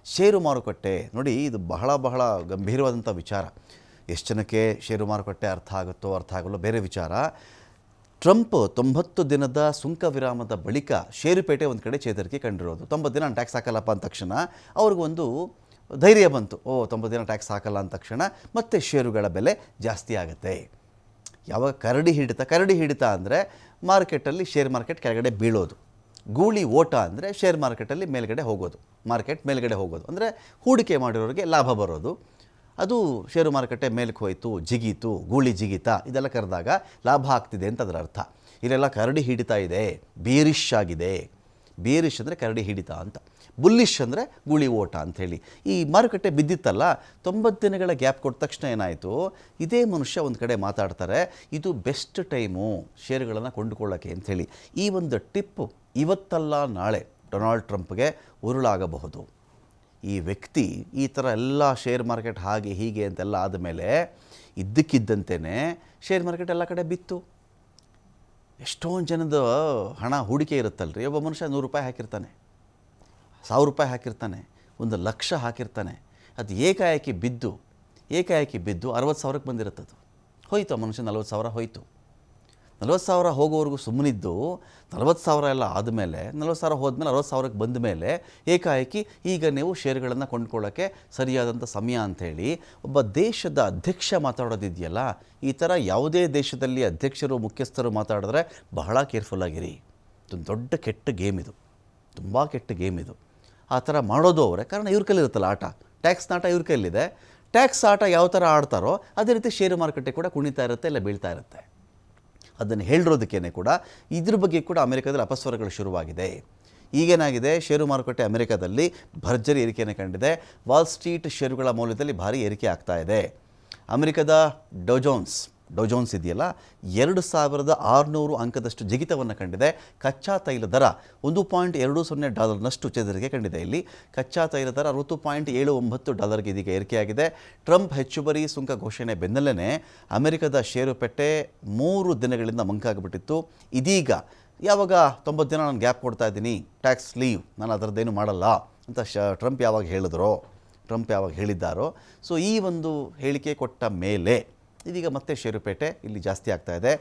ಷೇರು ಮಾರುಕಟ್ಟೆ ನೋಡಿ, ಇದು ಬಹಳ ಬಹಳ ಗಂಭೀರವಾದಂಥ ವಿಚಾರ. ಎಷ್ಟು ಜನಕ್ಕೆ ಷೇರು ಮಾರುಕಟ್ಟೆ ಅರ್ಥ ಆಗುತ್ತೋ ಅರ್ಥ ಆಗಲ್ಲೋ ಬೇರೆ ವಿಚಾರ. ಟ್ರಂಪ್ 90 ದಿನದ ಸುಂಕ ವಿರಾಮದ ಬಳಿಕ ಷೇರುಪೇಟೆ ಒಂದು ಕಡೆ ಚೇತರಿಕೆ ಕಂಡಿರೋದು. 90 ದಿನ ಟ್ಯಾಕ್ಸ್ ಹಾಕಲ್ಲಪ್ಪ ಅಂದ ತಕ್ಷಣ ಅವ್ರಿಗೊಂದು ಧೈರ್ಯ ಬಂತು. 90 ದಿನ ಟ್ಯಾಕ್ಸ್ ಹಾಕಲ್ಲ ಅಂದ ತಕ್ಷಣ ಮತ್ತೆ ಷೇರುಗಳ ಬೆಲೆ ಜಾಸ್ತಿ ಆಗುತ್ತೆ. ಯಾವಾಗ ಕರಡಿ ಹಿಡಿತ ಅಂದರೆ ಮಾರ್ಕೆಟಲ್ಲಿ ಶೇರ್ ಮಾರ್ಕೆಟ್ ಕೆಳಗಡೆ ಬೀಳೋದು, ಗೂಳಿ ಓಟ ಅಂದರೆ ಶೇರ್ ಮಾರ್ಕೆಟಲ್ಲಿ ಮೇಲ್ಗಡೆ ಹೋಗೋದು, ಮಾರ್ಕೆಟ್ ಮೇಲ್ಗಡೆ ಹೋಗೋದು ಅಂದರೆ ಹೂಡಿಕೆ ಮಾಡಿರೋರಿಗೆ ಲಾಭ ಬರೋದು. ಅದು ಷೇರು ಮಾರುಕಟ್ಟೆ ಮೇಲಕ್ಕೆ ಹೋಯಿತು, ಜಿಗೀತು, ಗೂಳಿ ಜಿಗಿತ, ಇದೆಲ್ಲ ಕರೆದಾಗ ಲಾಭ ಆಗ್ತಿದೆ ಅಂತ ಅದರ ಅರ್ಥ. ಇಲ್ಲೆಲ್ಲ ಕರಡಿ ಹಿಡಿತಾ ಇದೆ, ಬೀರಿಶ್ ಆಗಿದೆ. ಬೀರಿಶ್ ಅಂದರೆ ಕರಡಿ ಹಿಡಿತ ಅಂತ, ಬುಲ್ಲಿಶ್ ಅಂದರೆ ಗೂಳಿ ಓಟ ಅಂಥೇಳಿ. ಈ ಮಾರುಕಟ್ಟೆ ಬಿದ್ದಿತ್ತಲ್ಲ, 90 ದಿನಗಳ ಗ್ಯಾಪ್ ಕೊಟ್ಟ ತಕ್ಷಣ ಏನಾಯಿತು, ಇದೇ ಮನುಷ್ಯ ಒಂದು ಕಡೆ ಮಾತಾಡ್ತಾರೆ, ಇದು ಬೆಸ್ಟ್ ಟೈಮು ಷೇರುಗಳನ್ನು ಕೊಂಡುಕೊಳ್ಳೋಕ್ಕೆ ಅಂಥೇಳಿ. ಈ ಒಂದು ಟಿಪ್ಪು ಇವತ್ತಲ್ಲ ನಾಳೆ ಡೊನಾಲ್ಡ್ ಟ್ರಂಪ್ಗೆ ಉರುಳಾಗಬಹುದು. ಈ ವ್ಯಕ್ತಿ ಈ ಥರ ಎಲ್ಲ ಶೇರ್ ಮಾರ್ಕೆಟ್ ಹಾಗೆ ಹೀಗೆ ಅಂತೆಲ್ಲ ಆದಮೇಲೆ ಇದ್ದಕ್ಕಿದ್ದಂತೆಯೇ ಶೇರ್ ಮಾರ್ಕೆಟ್ ಎಲ್ಲ ಕಡೆ ಬಿತ್ತು. ಎಷ್ಟೊಂದು ಜನದ ಹಣ ಹೂಡಿಕೆ ಇರುತ್ತಲ್ರಿ. ಒಬ್ಬ ಮನುಷ್ಯ 100 ರೂಪಾಯಿ ಹಾಕಿರ್ತಾನೆ, 1000 ರೂಪಾಯಿ ಹಾಕಿರ್ತಾನೆ, 1,00,000 ಹಾಕಿರ್ತಾನೆ. ಅದು ಏಕಾಏಕಿ ಬಿದ್ದು 60,000ಕ್ಕೆ ಬಂದಿರುತ್ತದು. ಹೋಯ್ತು ಆ ಮನುಷ್ಯ 40,000 ಹೋಯಿತು. 40,000 ಹೋಗೋವರೆಗೂ ಸುಮ್ಮನಿದ್ದು 40,000 ಎಲ್ಲ ಆದಮೇಲೆ 40,000 ಹೋದ್ಮೇಲೆ 60,000ಕ್ಕೆ ಬಂದ ಮೇಲೆ ಏಕಾಏಕಿ ಈಗ ನೀವು ಷೇರುಗಳನ್ನು ಕೊಂಡ್ಕೊಳ್ಳೋಕ್ಕೆ ಸರಿಯಾದಂಥ ಸಮಯ ಅಂಥೇಳಿ ಒಬ್ಬ ದೇಶದ ಅಧ್ಯಕ್ಷ ಮಾತಾಡೋದಿದೆಯಲ್ಲ, ಈ ಥರ ಯಾವುದೇ ದೇಶದಲ್ಲಿ ಅಧ್ಯಕ್ಷರು ಮುಖ್ಯಸ್ಥರು ಮಾತಾಡಿದ್ರೆ ಬಹಳ ಕೇರ್ಫುಲ್ಲಾಗಿರಿ. ಇದೊಂದು ದೊಡ್ಡ ಕೆಟ್ಟ ಗೇಮ್ ಇದು, ತುಂಬ ಕೆಟ್ಟ ಗೇಮ್ ಇದು. ಆ ಥರ ಮಾಡೋದು ಅವರೇ, ಕಾರಣ ಇವ್ರ ಕೈಲಿರುತ್ತಲ್ಲ ಆಟ, ಟ್ಯಾಕ್ಸ್ ಆಟ ಇವ್ರ ಕೈಲಿದೆ. ಟ್ಯಾಕ್ಸ್ ಆಟ ಯಾವ ಥರ ಆಡ್ತಾರೋ ಅದೇ ರೀತಿ ಷೇರು ಮಾರುಕಟ್ಟೆ ಕೂಡ ಕುಣಿತಾ ಇರುತ್ತೆ, ಇಲ್ಲ ಬೀಳ್ತಾ ಇರುತ್ತೆ. ಅದನ್ನು ಹೇಳಿರೋದಕ್ಕೇ ಕೂಡ ಇದ್ರ ಬಗ್ಗೆ ಕೂಡ ಅಮೆರಿಕದಲ್ಲಿ ಅಪಸ್ವರಗಳು ಶುರುವಾಗಿದೆ. ಈಗೇನಾಗಿದೆ, ಷೇರು ಮಾರುಕಟ್ಟೆ ಅಮೆರಿಕದಲ್ಲಿ ಭರ್ಜರಿ ಏರಿಕೆಯನ್ನು ಕಂಡಿದೆ. ವಾಲ್ ಸ್ಟ್ರೀಟ್ ಷೇರುಗಳ ಮೌಲ್ಯದಲ್ಲಿ ಭಾರಿ ಏರಿಕೆ ಆಗ್ತಾ ಇದೆ. ಅಮೆರಿಕದ ಡೌಜೋನ್ಸ್ ಇದೆಯಲ್ಲ, 2,600 ಅಂಕದಷ್ಟು ಜಿಗಿತವನ್ನು ಕಂಡಿದೆ. ಕಚ್ಚಾ ತೈಲ ದರ $1.20 ಚೇತರಿಕೆ ಕಂಡಿದೆ. ಇಲ್ಲಿ ಕಚ್ಚಾ ತೈಲ ದರ $60.79 ಇದೀಗ ಏರಿಕೆಯಾಗಿದೆ. ಟ್ರಂಪ್ ಹೆಚ್ಚುವರಿ ಸುಂಕ ಘೋಷಣೆ ಬೆನ್ನಲ್ಲೇ ಅಮೆರಿಕದ ಷೇರುಪೇಟೆ 3 ದಿನಗಳಿಂದ ಮಂಕಾಗಿಬಿಟ್ಟಿತ್ತು. ಇದೀಗ ಯಾವಾಗ 90 ದಿನ ನಾನು ಗ್ಯಾಪ್ ಕೊಡ್ತಾ ಇದ್ದೀನಿ, ಟ್ಯಾಕ್ಸ್ ಲೀವ್, ನಾನು ಅದರದ್ದೇನು ಮಾಡಲ್ಲ ಅಂತ ಟ್ರಂಪ್ ಯಾವಾಗ ಹೇಳಿದ್ದಾರೋ, ಸೊ ಈ ಒಂದು ಹೇಳಿಕೆ ಕೊಟ್ಟ ಮೇಲೆ ಇದೀಗ ಮತ್ತೆ ಷೇರುಪೇಟೆ ಇಲ್ಲಿ ಜಾಸ್ತಿ ಆಗ್ತಾ ಇದೆ.